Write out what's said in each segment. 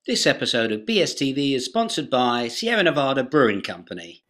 This episode of BSTV is sponsored by Sierra Nevada Brewing Company.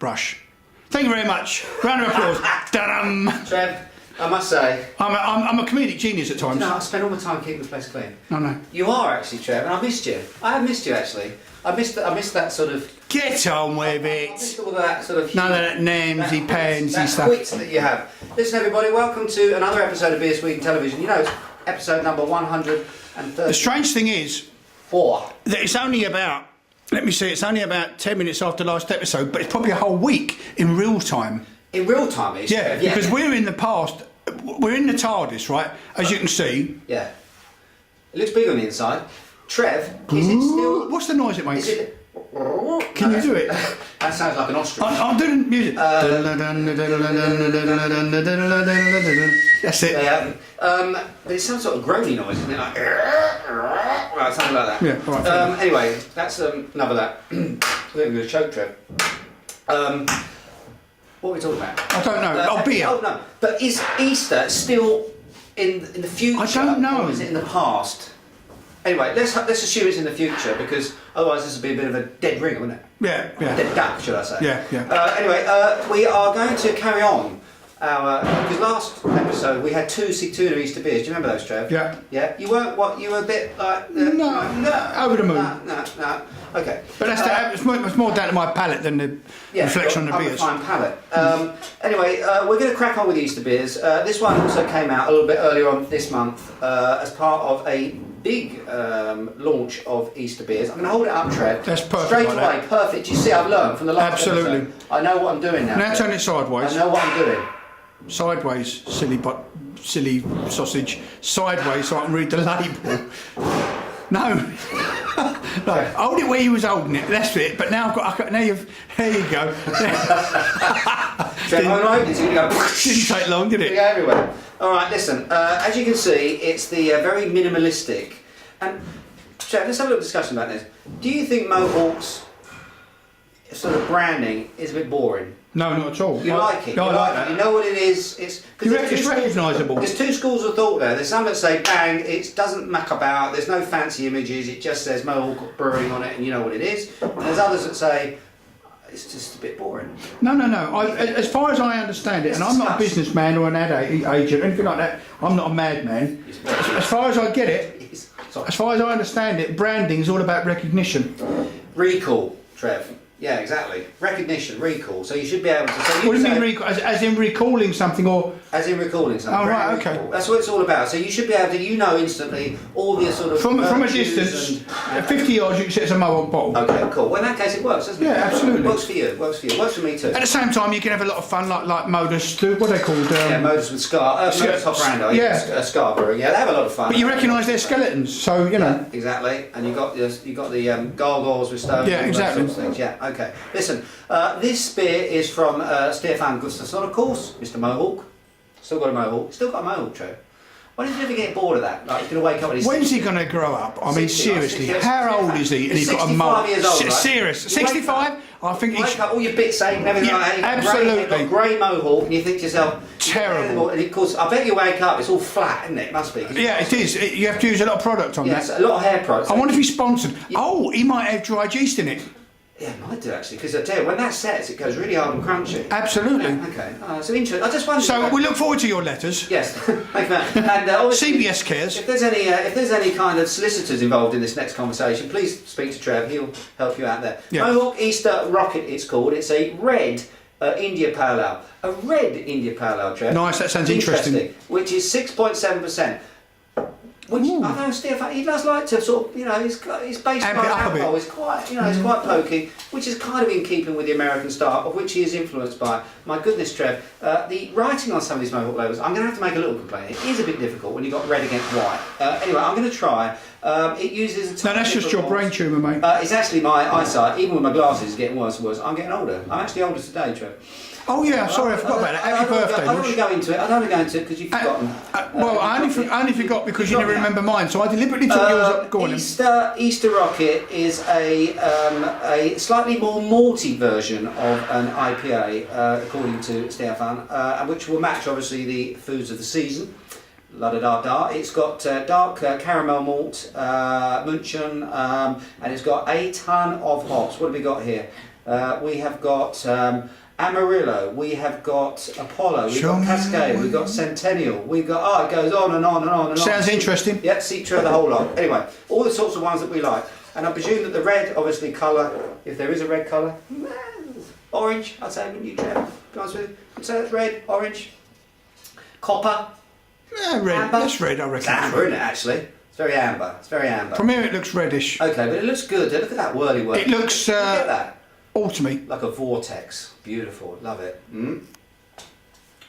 Brush. Thank you very much. Round of applause. Da-dum. Trev, I must say, I'm a comedic genius at times. no, I spend all my time keeping the place clean. No. You are actually, Trev, and I missed you. I have missed you actually. I missed that sort of. Get on with I missed it. all of that sort of. None of that namesy pansy that stuff. wit that you have. Listen, everybody, welcome to another episode of Beer Sweden Television. You know, it's episode number 134. The strange thing is that it's only about, it's only about 10 minutes after last episode, but it's probably a whole week in real time. In real time, it's Yeah, because we're in the past, we're in the TARDIS, right? As you can see. Yeah. It looks big on the inside. Trev, is it still... What's the noise it makes? Is it... Can you do it? That sounds like an ostrich. I'm doing music. That's it. Yeah. But it's some sort of groany noise, isn't it? Like... Right, something like that. Yeah, all right. Anyway, that's enough of that. I think we're going to choke, Trev. What are we talking about? I don't know. Beer. Oh, no. But is Easter still in the future? I don't know. Or is it in the past? Anyway, let's assume it's in the future, because otherwise this would be a bit of a dead ringer, wouldn't it? Yeah. Dead duck, should I say? Yeah. Anyway, we are going to carry on our... Because last episode we had two tuna Easter beers. Do you remember those, Trev? Yeah. Yeah? You weren't, what, you were a bit like... No, over the moon. No. Okay. But that's it's more down to my palate than the reflection on the beers. Fine palate. Anyway, we're going to crack on with Easter beers. This one also came out a little bit earlier on this month as part of a big launch of Easter beers. I'm going to hold it up, Trev. That's perfect. Straight like away, that. perfect. You see, I've learned from the last Absolutely. episode. I know what I'm doing now. Now turn it sideways. I know what I'm doing. Sideways, silly sausage. Sideways, so I can read the label. No. No. Hold it where you was holding it. That's it. But now now you've. There you go. Didn't take long, did it? Yeah, everywhere. All right, listen. As you can see, it's the very minimalistic. And Trev, let's have a little discussion about this. Do you think Mohawk's sort of branding is a bit boring? No, not at all. You like it? No, I like that. You know what it is? It's recognisable. There's two schools of thought there. There's some that say, bang, it doesn't muck about, there's no fancy images, it just says Mohawk Brewing on it and you know what it is. And there's others that say, it's just a bit boring. No. As far as I understand it, and I'm not a businessman or an ad agent or anything like that, I'm not a madman. As far as I get it, as far as I understand it, branding is all about recognition. Recall, Trev. Yeah, exactly. Recognition, recall. So you should be able to... So what do you mean recall? As in recalling something or... As in recalling something. Oh, right, okay. Recall. That's what it's all about. So you should be able to, you know instantly, all the sort of... From a distance, 50 yards, you can see it's a Mohawk bottle. Okay, cool. Well, in that case, it works, doesn't it? Yeah, absolutely. It works for you, works for me too. At the same time, you can have a lot of fun, like Modus, what are they called? Modus with Modus Hop Brando, yeah. Scarborough, yeah, they have a lot of fun. But you recognise their skeletons, so, you know. Yeah, exactly. And you got the gargoyles with stones. Yeah, exactly. Those sorts of things. Yeah, okay. Listen, this beer is from Stefan Gustavsson, of course, Mr. Mohawk. Still got a Mohawk. Still got a Mohawk, Joe. Why did you ever get bored of that? Like, he's going to wake up and he's... When's he going to grow up? I mean, 60, seriously, 60, how old is he? And he's got a Mohawk. 65 years old, right? Serious? 65? I think he's... Wake up, all your bits ache and everything like that. Absolutely. You've got grey Mohawk and you think to yourself... Terrible. And of course, I bet you wake up, it's all flat, isn't it? It must be. Yeah, it is. You have to use a lot of product on that. Yes, a lot of hair products. I wonder if he's sponsored. Yeah. Oh, he might have dried yeast in it. Yeah, it might do actually, because I tell you, when that sets, it goes really hard and crunchy. Absolutely. Yeah, okay. So interesting. I just wonder. So we look forward to your letters. Yes, thank you. And obviously, CBS cares. If there's any kind of solicitors involved in this next conversation, please speak to Trev. He'll help you out there. Yeah. Mohawk Easter Rocket, it's called. It's a red India Pale Ale. A red India Pale Ale, Trev. Nice. That sounds interesting. Which is 6.7%. Which I know Stefan, he does like to sort of, his base alcohol is quite, it's quite pokey, which is kind of in keeping with the American style, of which he is influenced by. My goodness, Trev, the writing on some of these Mohawk labels, I'm going to have to make a little complaint. It is a bit difficult when you've got red against white. Anyway, I'm going to try It uses a No, tiny that's just bit your more. brain tumour, mate. It's actually my eyesight, even with my glasses, is getting worse and worse. I'm getting older. I'm actually older today, Trev. Oh yeah, sorry, I forgot about that. Happy birthday, I don't want to go into it. I don't want to go into it because you've forgotten. Well, I only forgot because you never remember mine, so I deliberately took yours up. Go on. Easter Rocket is a slightly more malty version of an IPA, according to Stefan, which will match obviously the foods of the season. La da da da. It's got dark caramel malt, Munchen, and it's got a ton of hops. What have we got here? We have got Amarillo, we have got Apollo, we've got Cascade, we've got Centennial, we've got, it goes on and on and on and on. Sounds interesting. Yeah, Citra, the whole lot. Anyway, all the sorts of ones that we like. And I presume that the red, obviously, colour, if there is a red colour, orange, I'd say, wouldn't you, Trev? To be honest with you. I'd say that's red, orange, copper. Yeah, red. Amber. That's red, I reckon. It's amber, isn't it, actually? It's very amber. It's very amber. From here it looks reddish. Okay, but it looks good. Look at that whirly whirl. It looks Look at that. autumny. Like a vortex. Beautiful. Love it.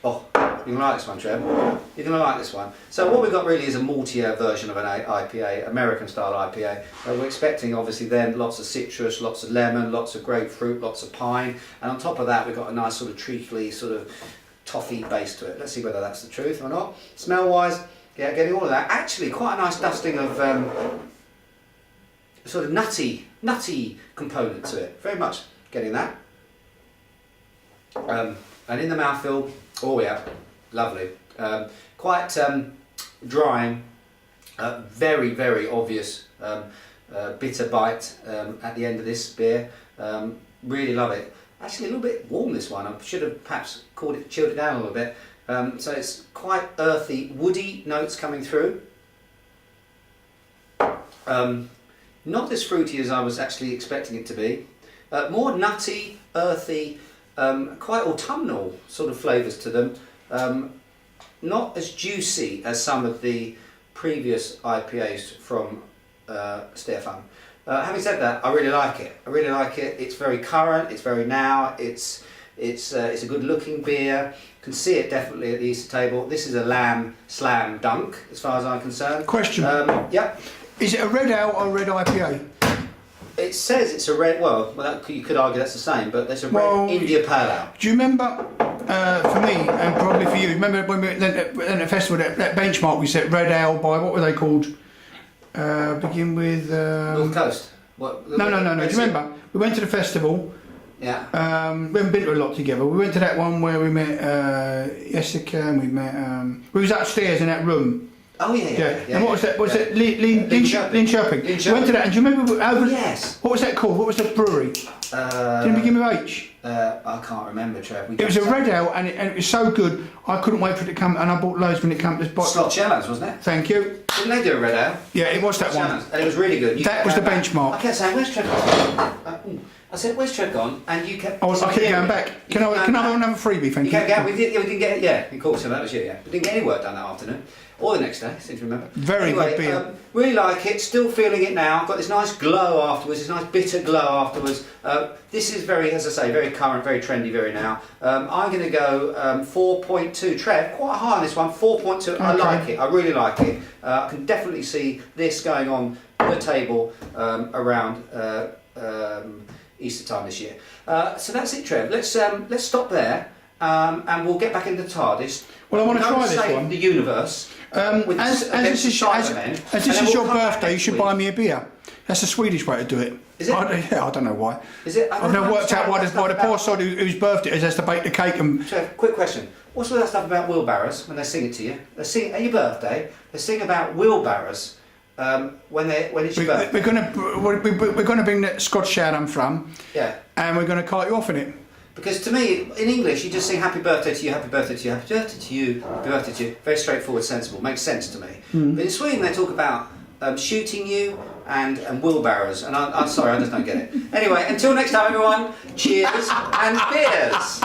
Oh, you're going to like this one, Trev. You're going to like this one. So what we've got really is a maltier version of an IPA, American style IPA. We're expecting obviously then lots of citrus, lots of lemon, lots of grapefruit, lots of pine. And on top of that we've got a nice sort of treacly sort of toffee base to it. Let's see whether that's the truth or not. Smell wise, yeah, getting all of that. Actually quite a nice dusting of sort of nutty component to it. Very much getting that. And in the mouthfeel, oh yeah, lovely. Quite drying, very, very obvious bitter bite at the end of this beer. Really love it. Actually a little bit warm, this one. I should have perhaps chilled it down a little bit. So it's quite earthy, woody notes coming through. Not as fruity as I was actually expecting it to be. More nutty, earthy, quite autumnal sort of flavours to them. Not as juicy as some of the previous IPAs from Stefan. Having said that, I really like it. I really like it. It's very current. It's very now. It's a good looking beer. Can see it definitely at the Easter table. This is a lamb slam dunk, as far as I'm concerned. Question. Yeah. Is it a red ale or a red IPA? It says it's a red. Well, you could argue that's the same, but there's a red India Pale Ale. Do you remember, for me and probably for you, remember when we went at the festival, that benchmark we set, red ale by, what were they called? Begin with... North Coast. What, no. Do you remember? We went to the festival. Yeah. We haven't been to a lot together. We went to that one where we met Jessica and we met... we was upstairs in that room. Oh yeah. And what was that? Was it Linköping? We went to that, and do you remember yes. What was that called? What was the brewery? Did it begin with H? I can't remember, Trev. It was a red ale, and it was so good. I couldn't wait for it to come, and I bought loads when it came. Scotch Shellands, wasn't it? Thank you. Didn't they do a red ale? Yeah, it was that one. And it was really good. That was the benchmark. I kept saying, "Where's Trev gone?" I said, "Where's Trev gone?" And you kept. I kept going back. Can I have another freebie? Thank you. Kept going. We didn't get it. Yeah, of course. So that was you. Yeah, we didn't get any work done that afternoon. Or the next day, seem to remember. Very good beer. Really like it, still feeling it now. Got this nice glow afterwards, this nice bitter glow afterwards. This is very, as I say, very current, very trendy, very now. I'm going to go 4.2. Trev, quite high on this one, 4.2. Okay. I like it, I really like it. I can definitely see this going on the table around Easter time this year. So that's it, Trev. Let's stop there. And we'll get back into the TARDIS. Well, I want to try this save one. The universe. As this is your birthday, you should buy me a beer. That's the Swedish way to do it. Is it? I don't know why. Is it? I've never worked out why the poor sod whose birthday it is has to bake the cake and... Trev, quick question. What's all that stuff about wheelbarrows when they sing it to you? They sing at your birthday. They sing about wheelbarrows when it's your birthday. We're gonna bring the Scotch shout I'm from. Yeah. And we're gonna cart you off in it. Because to me, in English, you just sing happy birthday to you, happy birthday to you, happy birthday to you, happy birthday to you. Very straightforward, sensible, makes sense to me. But in Sweden, they talk about shooting you and wheelbarrows, and I'm sorry, I just don't get it. Anyway, until next time, everyone, cheers and beers.